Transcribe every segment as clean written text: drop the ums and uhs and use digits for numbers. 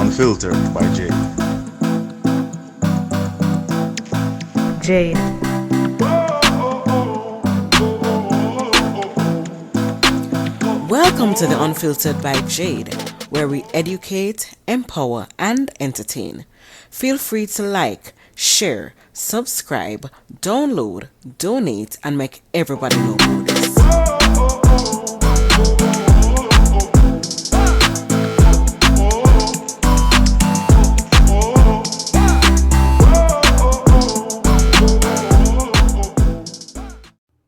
Unfiltered by Jade. Jade. Welcome to the Unfiltered by Jade, where we educate, empower, and entertain. Feel free to like, share, subscribe, download, donate, and make everybody know about this.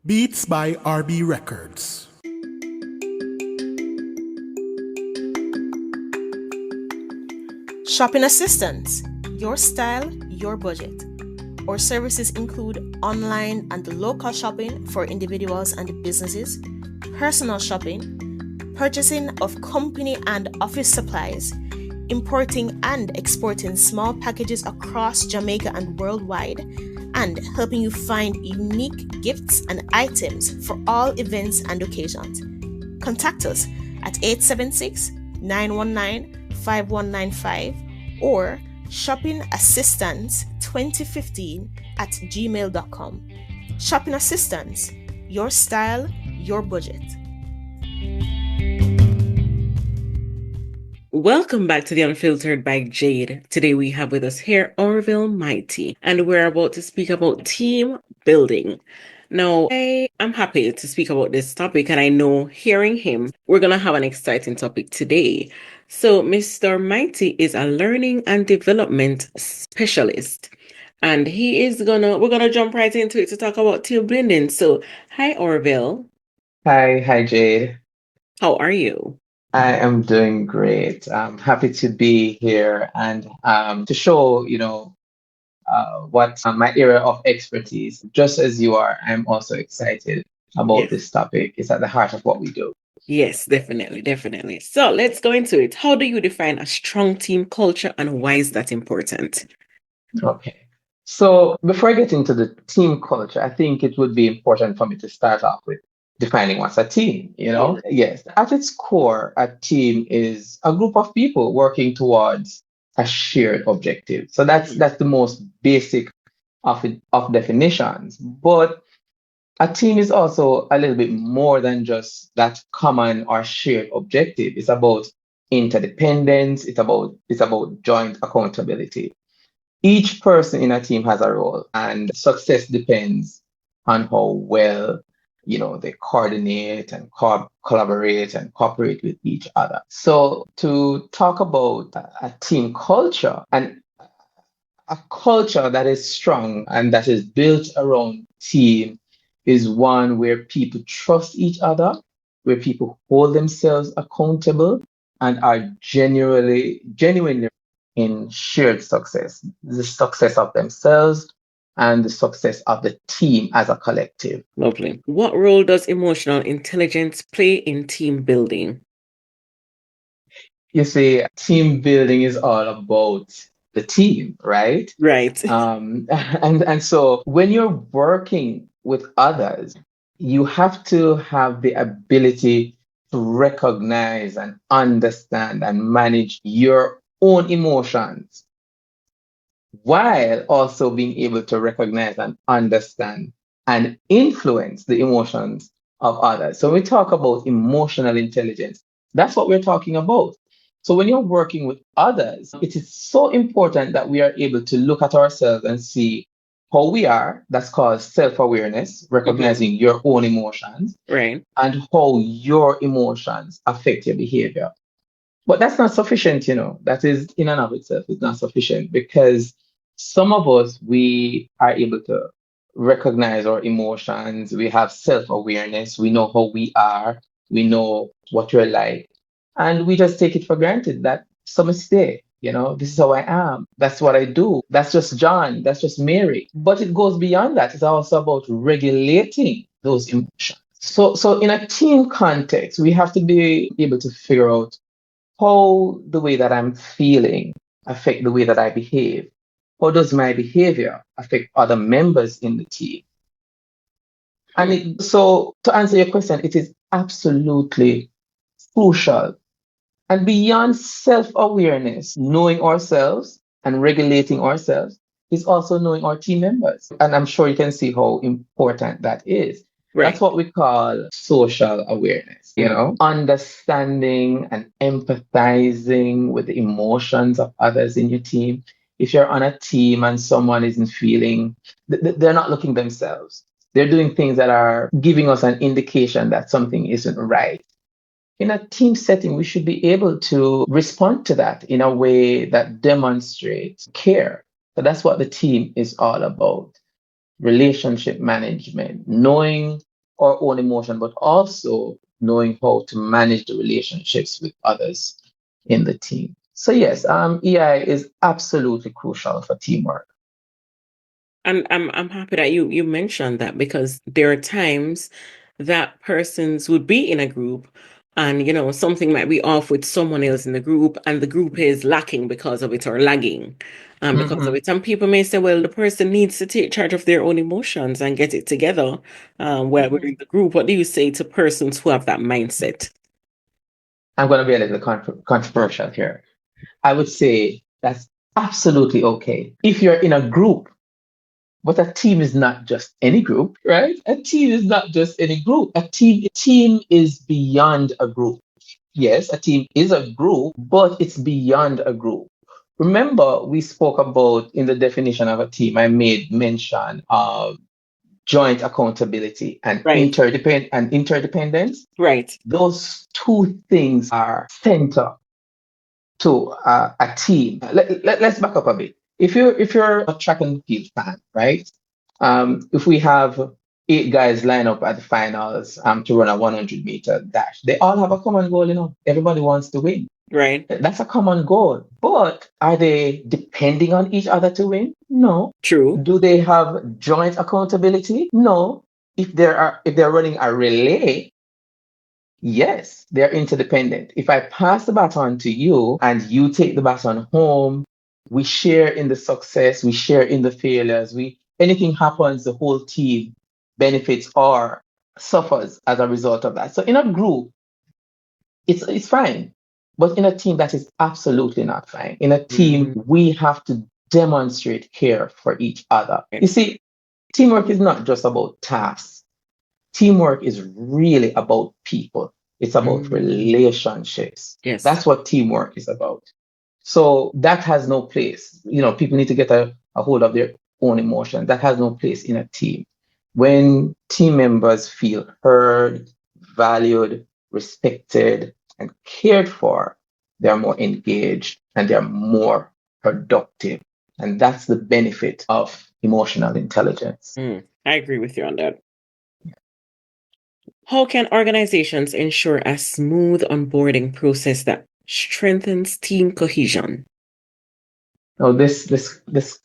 Beats by RB Records. Shopping assistance, your style, your budget. Our services include online and local shopping for individuals and businesses, personal shopping, purchasing of company and office supplies, importing and exporting small packages across Jamaica and worldwide, and helping you find unique gifts and items for all events and occasions. Contact us at 876-919-5195 or shoppingassistance2015@gmail.com. Shopping Assistance, your style, your budget. Welcome back to the Unfiltered by Jade. Today we have with us here Orville Mighty, and we're about to speak about team building. Now, I am happy to speak about this topic, and I know hearing him, we're going to have an exciting topic today. So, Mr. Mighty is a learning and development specialist, and we're going to jump right into it to talk about team building. So, hi, Orville. Hi, Jade. How are you? I am doing great. I'm happy to be here and to show, what my area of expertise. Just as you are, I'm also excited about this topic. It's at the heart of what we do. Yes, definitely. So let's go into it. How do you define a strong team culture and why is that important? Okay. So before I get into the team culture, I think it would be important for me to start off with defining what's a team, Yes. At its core, a team is a group of people working towards a shared objective. So that's the most basic of definitions. But a team is also a little bit more than just that common or shared objective. It's about interdependence. It's about joint accountability. Each person in a team has a role, and success depends on how well they coordinate and collaborate and cooperate with each other. So to talk about a team culture and a culture that is strong and that is built around team is one where people trust each other, where people hold themselves accountable and are genuinely in shared success, the success of themselves and the success of the team as a collective. Lovely. What role does emotional intelligence play in team building? You see, team building is all about the team, right? Right. And so when you're working with others, you have to have the ability to recognize and understand and manage your own emotions, while also being able to recognize and understand and influence the emotions of others. So when we talk about emotional intelligence, that's what we're talking about. So when you're working with others, it is so important that we are able to look at ourselves and see how we are. That's called self-awareness, recognizing your own emotions, right, and how your emotions affect your behavior. But that's not sufficient, that is in and of itself is not sufficient, because some of us, we are able to recognize our emotions. We have self-awareness. We know how we are. We know what we're like. And we just take it for granted that it's a mistake. This is how I am. That's what I do. That's just John. That's just Mary. But it goes beyond that. It's also about regulating those emotions. So in a team context, we have to be able to figure out how the way that I'm feeling affect the way that I behave. How does my behavior affect other members in the team? And so to answer your question, it is absolutely crucial And beyond self-awareness, knowing ourselves and regulating ourselves is also knowing our team members. And I'm sure you can see how important that is. That's Right. what we call social awareness, understanding and empathizing with the emotions of others in your team. If you're on a team and someone isn't feeling, they're not looking themselves. They're doing things that are giving us an indication that something isn't right. In a team setting, we should be able to respond to that in a way that demonstrates care. So that's what the team is all about. Relationship management, knowing our own emotion, but also knowing how to manage the relationships with others in the team. So yes, EI is absolutely crucial for teamwork. And I'm happy that you mentioned that, because there are times that persons would be in a group and something might be off with someone else in the group, and the group is lacking because of it, or lagging because of Mhm. it. Some people may say, well, the person needs to take charge of their own emotions and get it together while we're in the group. What do you say to persons who have that mindset? I'm going to be a little controversial here. I would say that's absolutely okay. If you're in a group, but a team is not just any group, right? A team is not just any group. A team is beyond a group. Yes, a team is a group, but it's beyond a group. Remember, we spoke about in the definition of a team, I made mention of joint accountability and Right. interdependence. Right. Those two things are center to a team. Let's back up a bit. If you're a track and field fan, right? If we have 8 guys line up at the finals to run a 100-meter dash, they all have a common goal. Everybody wants to win. Right. That's a common goal. But are they depending on each other to win? No. True. Do they have joint accountability? No. If they're running a relay, yes, they're interdependent. If I pass the baton to you and you take the baton home, we share in the success, we share in the failures. Anything happens, the whole team benefits or suffers as a result of that. So in a group, it's fine. But in a team, that is absolutely not fine. In a team, we have to demonstrate care for each other. You see, teamwork is not just about tasks. Teamwork is really about people. It's about relationships. Yes. That's what teamwork is about. So that has no place. People need to get a hold of their own emotion. That has no place in a team. When team members feel heard, valued, respected, and cared for, they're more engaged and they're more productive. And that's the benefit of emotional intelligence. I agree with you on that. How can organizations ensure a smooth onboarding process that strengthens team cohesion? Now, this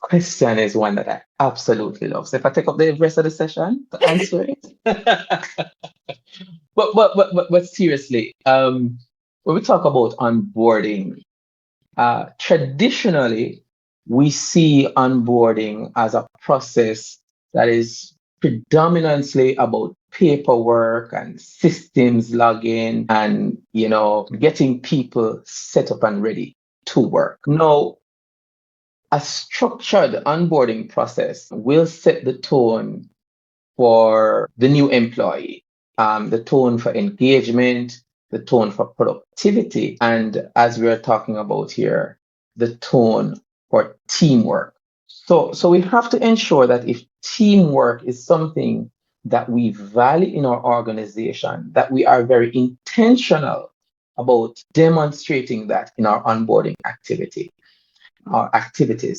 question is one that I absolutely love. So if I take up the rest of the session to answer it, but seriously, when we talk about onboarding, traditionally we see onboarding as a process that is predominantly about paperwork and systems login and getting people set up and ready to work. Now, a structured onboarding process will set the tone for the new employee, the tone for engagement, the tone for productivity, and as we're talking about here, the tone for teamwork. So we have to ensure that if teamwork is something that we value in our organization, that we are very intentional about demonstrating that in our onboarding activities.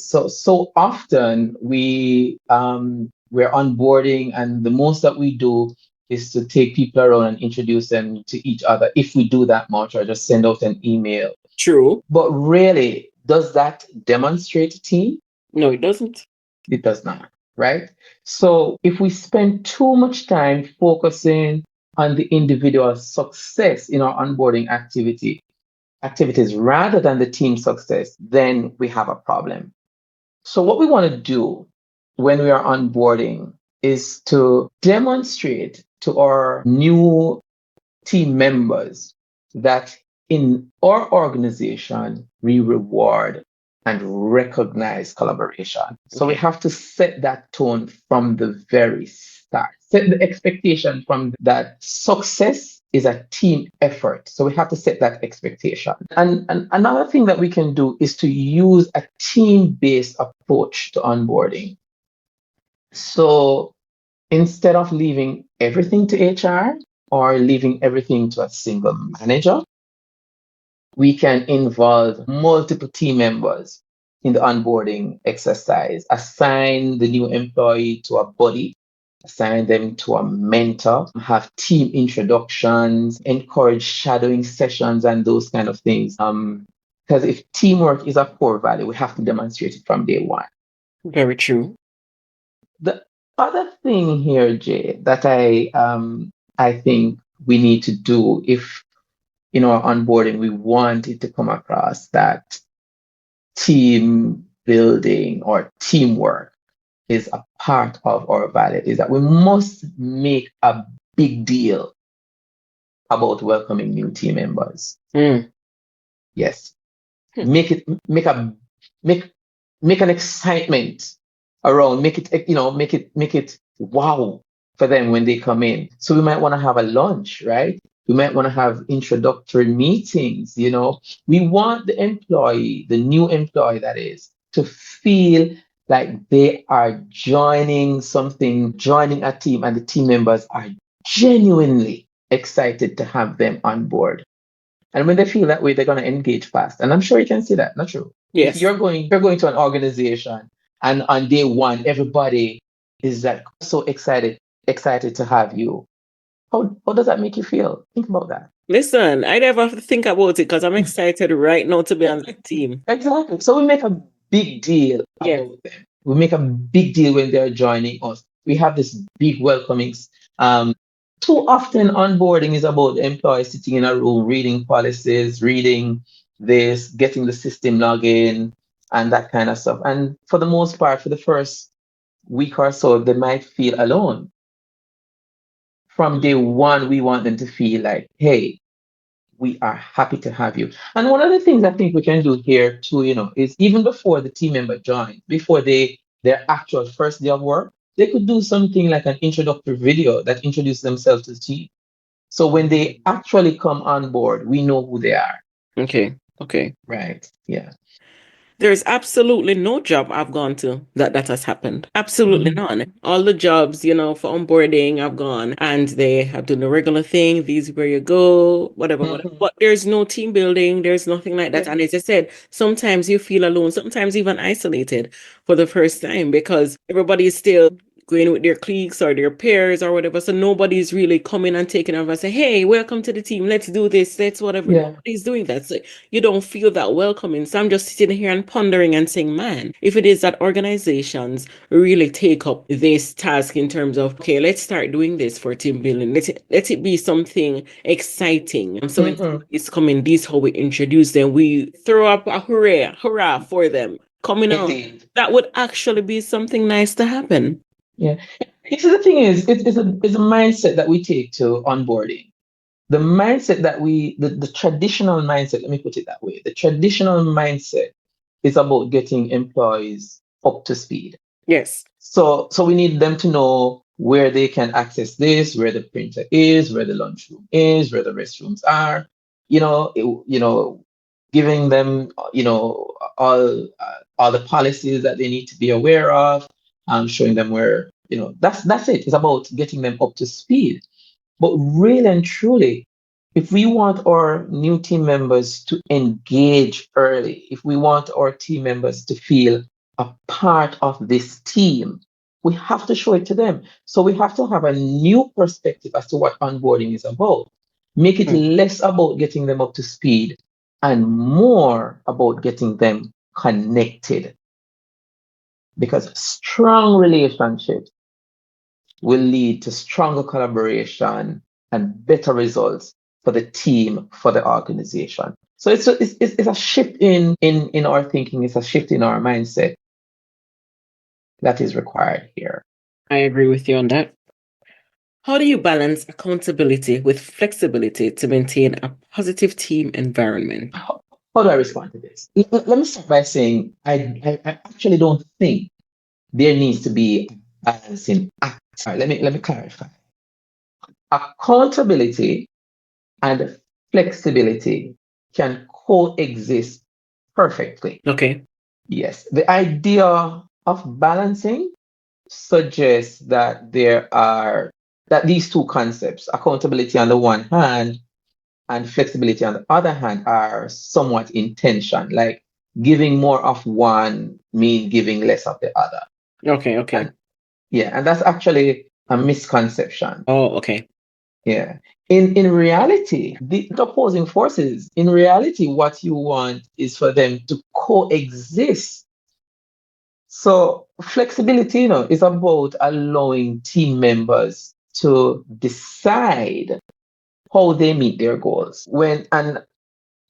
So often we're onboarding, and the most that we do is to take people around and introduce them to each other. If we do that much, or just send out an email. True. But really, does that demonstrate a team? No, it doesn't. It does not, right? So if we spend too much time focusing on the individual success in our onboarding activities rather than the team success, then we have a problem. So what we want to do when we are onboarding is to demonstrate to our new team members that in our organization, we reward and recognize collaboration. So we have to set that tone from the very start. Set the expectation from that success is a team effort. So we have to set that expectation. And another thing that we can do is to use a team-based approach to onboarding. So instead of leaving everything to HR or leaving everything to a single manager, we can involve multiple team members in the onboarding exercise, assign the new employee to a buddy, assign them to a mentor, have team introductions, encourage shadowing sessions and those kind of things. Because if teamwork is a core value, we have to demonstrate it from day one. Very true. The other thing here, Jay, that I think we need to do if in our onboarding we want it to come across that team building or teamwork is a part of our value is that we must make a big deal about welcoming new team members. Yes. Make an excitement around, make it wow for them when they come in. So we might want to have a lunch, right? We might want to have introductory meetings, We want the new employee that is, to feel like they are joining a team, and the team members are genuinely excited to have them on board. And when they feel that way, they're going to engage fast. And I'm sure you can see that, not true? Yes. If you're going to an organization and on day one, everybody is like so excited to have you. How does that make you feel? Think about that. Listen, I never have to think about it because I'm excited right now to be on the team. Exactly. So we make a big deal about them. We make a big deal when they're joining us. We have this big welcomings. Too often onboarding is about employees sitting in a room, reading policies, reading this, getting the system login, and that kind of stuff. And for the most part, for the first week or so, they might feel alone. From day one, we want them to feel like, hey, we are happy to have you. And one of the things I think we can do here too, is even before the team member joins, before their actual first day of work, they could do something like an introductory video that introduces themselves to the team. So when they actually come on board, we know who they are. Okay. Right. Yeah. There's absolutely no job I've gone to that has happened. Absolutely none. All the jobs, for onboarding, I've gone and they have done the regular thing. These where you go, whatever. But there's no team building. There's nothing like that. And as I said, sometimes you feel alone, sometimes even isolated for the first time because everybody is still going with their cliques or their peers or whatever. So nobody's really coming and taking over and say, hey, welcome to the team. Let's do this. Let's whatever. Yeah. Nobody's doing that. So you don't feel that welcoming. So I'm just sitting here and pondering and saying, man, if it is that organizations really take up this task in terms of, okay, let's start doing this for team building. Let it be something exciting. So when somebody's coming, this is how we introduce them. We throw up a hurrah for them coming out. That would actually be something nice to happen. Yeah. So the thing is, it's a mindset that we take to onboarding. The mindset that the traditional mindset, let me put it that way. The traditional mindset is about getting employees up to speed. Yes. So we need them to know where they can access this, where the printer is, where the lunchroom is, where the restrooms are. Giving them, all the policies that they need to be aware of, showing them where, that's it. It's about getting them up to speed. But really and truly, if we want our new team members to engage early, if we want our team members to feel a part of this team, we have to show it to them. So we have to have a new perspective as to what onboarding is about. Make it less about getting them up to speed and more about getting them connected. Because strong relationships will lead to stronger collaboration and better results for the team, for the organization. So it's a shift in our thinking, it's a shift in our mindset that is required here. I agree with you on that. How do you balance accountability with flexibility to maintain a positive team environment? How do I respond to this? Let me start by saying I actually don't think there needs to be a balancing act. All right, let me clarify. Accountability and flexibility can coexist perfectly. Okay. Yes, the idea of balancing suggests that these two concepts, accountability on the one hand and flexibility on the other hand, are somewhat in tension. Like giving more of one mean giving less of the other. Okay. Okay. And yeah, and that's actually a misconception. Oh, okay. Yeah. In reality, the opposing forces, in reality, what you want is for them to coexist. So flexibility, is about allowing team members to decide how they meet their goals. When an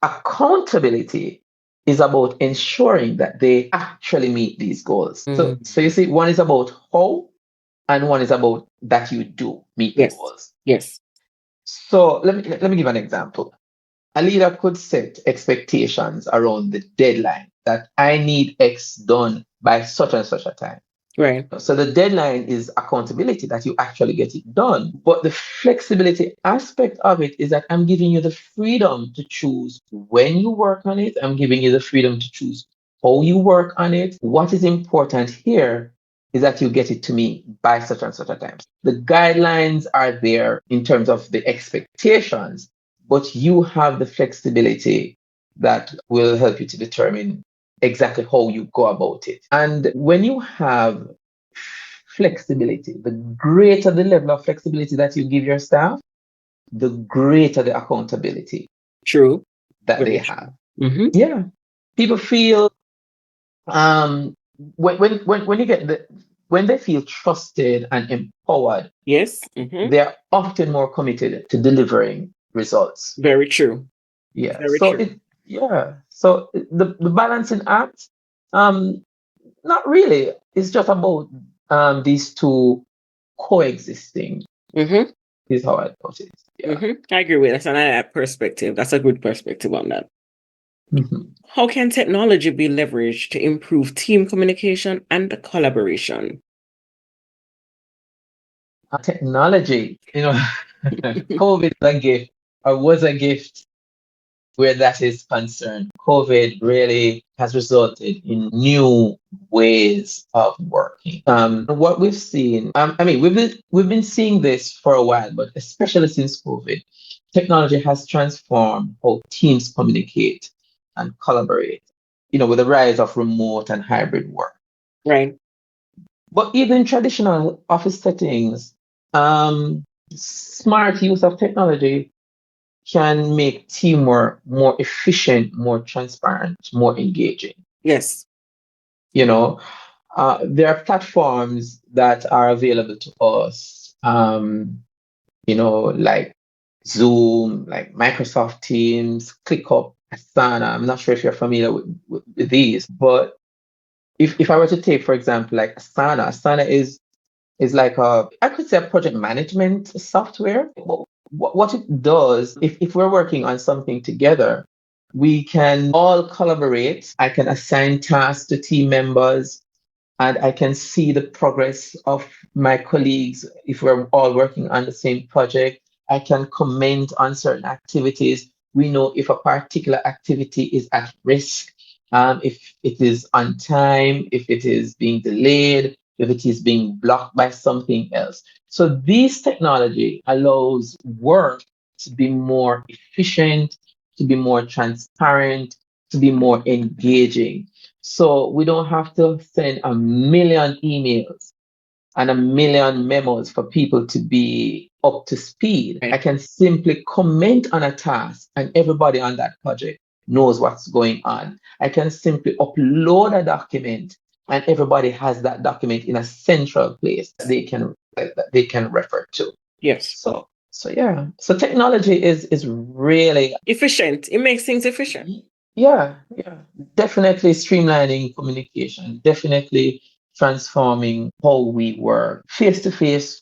accountability is about ensuring that they actually meet these goals. So you see, one is about how, and one is about that you do meet the Yes. goals. Yes. So let me give an example. A leader could set expectations around the deadline that I need X done by such and such a time. Right. So the deadline is accountability that you actually get it done. But the flexibility aspect of it is that I'm giving you the freedom to choose when you work on it. I'm giving you the freedom to choose how you work on it. What is important here is that you get it to me by such and such a time. The guidelines are there in terms of the expectations, but you have the flexibility that will help you to determine exactly how you go about it. And when you have flexibility, the greater the level of flexibility that you give your staff, the greater the accountability True. that Very they true. have. Mm-hmm. Yeah. People feel when you get when they feel trusted and empowered, Yes. Mm-hmm. they're often more committed to delivering results. Very true. Yeah. Very So true. the balancing act, not really. It's just about these two coexisting. Mm-hmm. Is how I put it. Yeah. Mm-hmm. I agree with that. And that perspective. That's a good perspective on that. Mhm. How can technology be leveraged to improve team communication and collaboration? Technology, COVID is a gift or was a gift where that is concerned. COVID really has resulted in new ways of working. What we've seen, we've been seeing this for a while, but especially since COVID, technology has transformed how teams communicate and collaborate. With the rise of remote and hybrid work. Right. But even in traditional office settings, smart use of technology can make teamwork more efficient, more transparent, more engaging. Yes. You know, there are platforms that are available to us, like Zoom, like Microsoft Teams, ClickUp, Asana. I'm not sure if you're familiar with these, but if I were to take, for example, like Asana is like I could say a project management software. What it does, if we're working on something together, we can all collaborate. I can assign tasks to team members and I can see the progress of my colleagues if we're all working on the same project. I can comment on certain activities. We know if a particular activity is at risk, if it is on time, if it is being delayed, if it is being blocked by something else. So this technology allows work to be more efficient, to be more transparent, to be more engaging. So we don't have to send a million emails and a million memos for people to be up to speed. Right. I can simply comment on a task and everybody on that project knows what's going on. I can simply upload a document and everybody has that document in a central place that they can refer to. Yes. So yeah. So technology is really Efficient. It makes things efficient. yeah, definitely streamlining communication, definitely transforming how we work face to face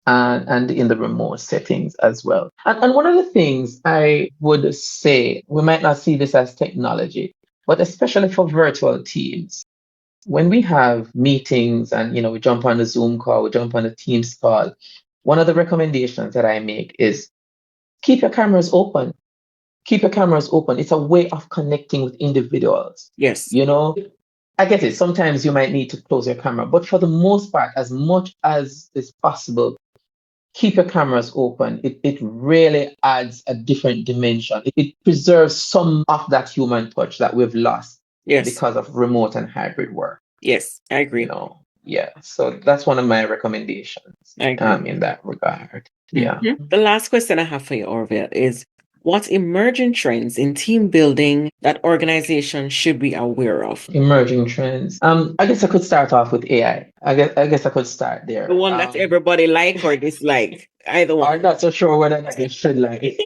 and in the remote settings as well. And one of the things I would say, we might not see this as technology, but especially for virtual teams, when we have meetings and we jump on a Zoom call, we jump on a Teams call, one of the recommendations that I make is keep your cameras open. Keep your cameras open. It's a way of connecting with individuals. Yes. I get it. Sometimes you might need to close your camera, but for the most part, as much as is possible, keep your cameras open. It really adds a different dimension. It preserves some of that human touch that we've lost because of remote and hybrid work. Yes, I agree. Yeah. So that's one of my recommendations in that regard. Yeah. The last question I have for you, Orville, is what emerging trends in team building that organizations should be aware of? Emerging trends. I guess I could start off with AI. I guess I could start there. The one that everybody like or dislike, either one. I'm not so sure whether they should like it.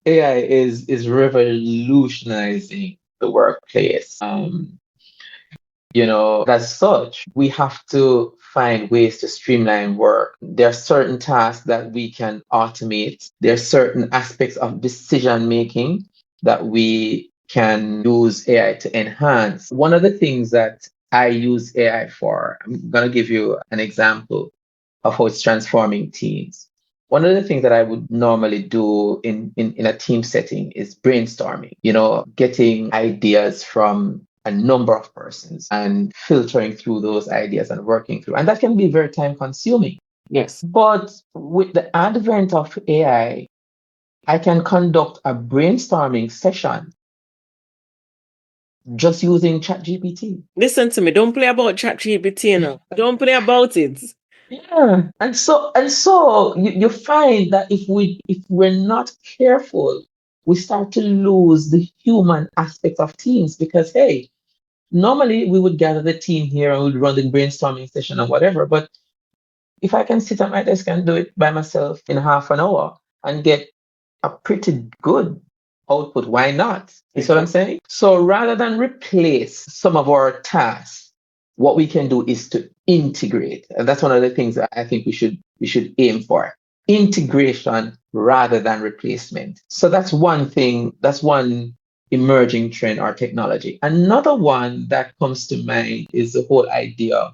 AI is revolutionizing the workplace. As such, we have to find ways to streamline work. There are certain tasks that we can automate. There are certain aspects of decision making that we can use AI to enhance. One of the things that I use AI for, I'm going to give you an example of how it's transforming teams. One of the things that I would normally do in a team setting is brainstorming, getting ideas from a number of persons and filtering through those ideas and working through. And that can be very time consuming. Yes. But with the advent of AI, I can conduct a brainstorming session just using ChatGPT. Listen to me. Don't play about ChatGPT, Don't play about it. Yeah. And so you find that if we're not careful, we start to lose the human aspect of teams because, hey, normally we would gather the team here and we'd run the brainstorming session or whatever. But if I can sit at my desk and do it by myself in half an hour and get a pretty good output, why not? You see what I'm saying? So rather than replace some of our tasks, what we can do is to integrate. And that's one of the things that I think we should aim for. Integration rather than replacement. So that's one thing, that's one emerging trend or technology. Another one that comes to mind is the whole idea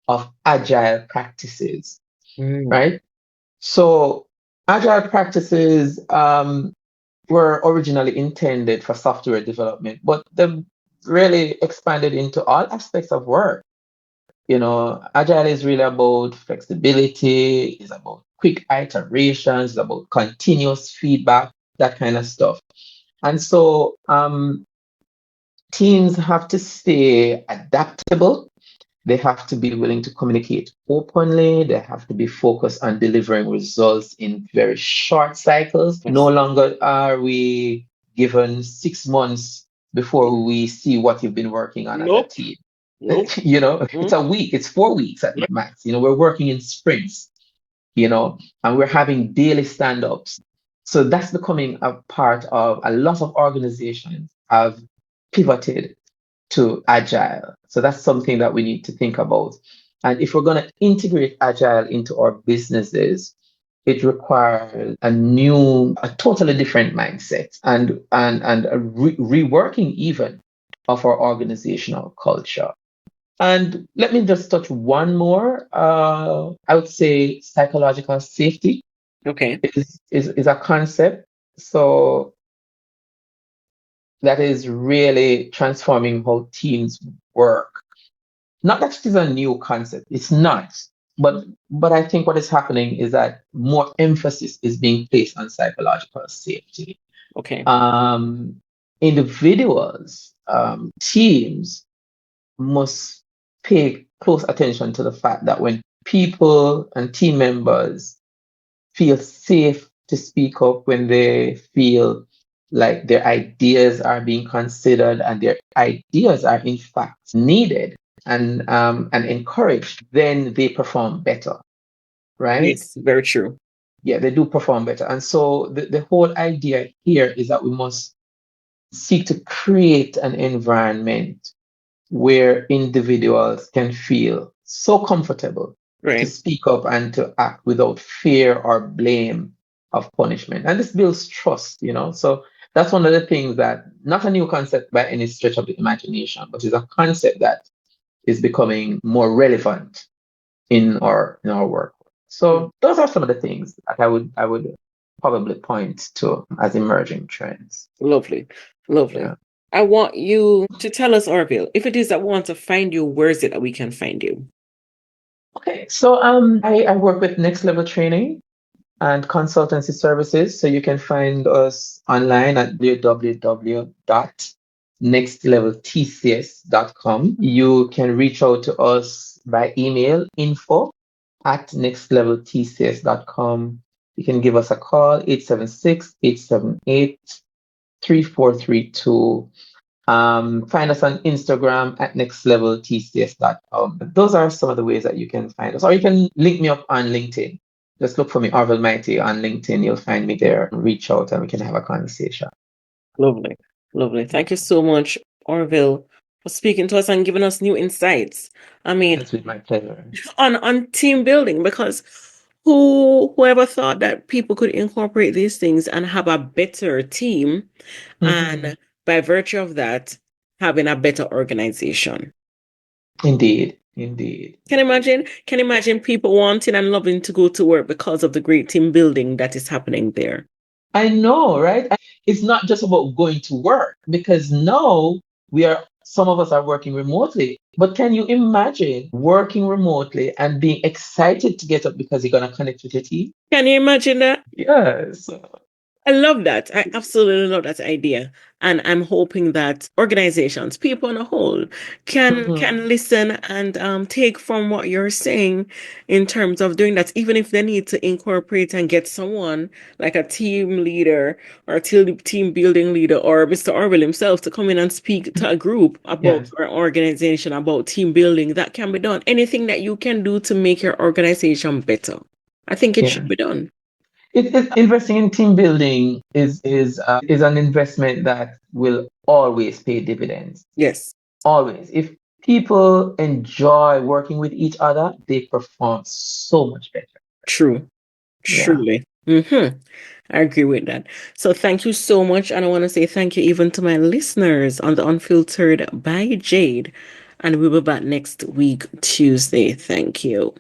of agile practices, right? So agile practices were originally intended for software development, but they've really expanded into all aspects of work. Agile is really about flexibility, it's about quick iterations, it's about continuous feedback, that kind of stuff. And so teams have to stay adaptable. They have to be willing to communicate openly. They have to be focused on delivering results in very short cycles. Yes. No longer are we given 6 months before we see what you've been working on as a team. Nope. It's a week, it's 4 weeks at max. We're working in sprints, and we're having daily stand-ups. So that's becoming a part of a lot of organizations have pivoted to agile. So that's something that we need to think about. And if we're going to integrate agile into our businesses, it requires a totally different mindset and a reworking even of our organizational culture. And let me just touch one more. I would say psychological safety. Okay. Is a concept. So that is really transforming how teams work. Not that it is a new concept, it's not. But I think what is happening is that more emphasis is being placed on psychological safety. Okay. Individuals, teams must pay close attention to the fact that when people and team members feel safe to speak up, when they feel like their ideas are being considered and their ideas are in fact needed and encouraged, then they perform better, right? Yes, very true. Yeah, they do perform better. And so the whole idea here is that we must seek to create an environment where individuals can feel so comfortable to Right. speak up and to act without fear or blame of punishment. And this builds trust, So that's one of the things that, not a new concept by any stretch of the imagination, but is a concept that is becoming more relevant in our work. So those are some of the things that I would probably point to as emerging trends. Lovely. Lovely. Yeah. I want you to tell us, Orville, if it is that we want to find you, where is it that we can find you? Okay. So I work with Next Level Training and consultancy services. So you can find us online at www.nextleveltcs.com. You can reach out to us by email, info@nextleveltcs.com. You can give us a call, 876-878-3432. Find us on Instagram at nextleveltcs.com. Those are some of the ways that you can find us. Or you can link me up on LinkedIn. Just look for me, Orville Mighty, on LinkedIn. You'll find me there. Reach out and we can have a conversation. Lovely. Lovely. Thank you so much, Orville, for speaking to us and giving us new insights. I mean, It's with my pleasure. on team building, because whoever thought that people could incorporate these things and have a better team, and by virtue of that, having a better organization. Indeed. Indeed. Can you imagine people wanting and loving to go to work because of the great team building that is happening there? I know, right? It's not just about going to work, because now some of us are working remotely. But can you imagine working remotely and being excited to get up because you're going to connect with your team? Can you imagine that? Yes. I love that. I absolutely love that idea. And I'm hoping that organizations, people on a whole, can listen and take from what you're saying in terms of doing that, even if they need to incorporate and get someone like a team leader or a team building leader or Mr. Orville himself to come in and speak to a group about Yes. our organization, about team building. That can be done. Anything that you can do to make your organization better, I think it should be done. Investing in team building is an investment that will always pay dividends. Yes. Always. If people enjoy working with each other, they perform so much better. True. Yeah. Truly. I agree with that. So thank you so much. And I want to say thank you even to my listeners on the Unfiltered by Jade. And we'll be back next week, Tuesday. Thank you.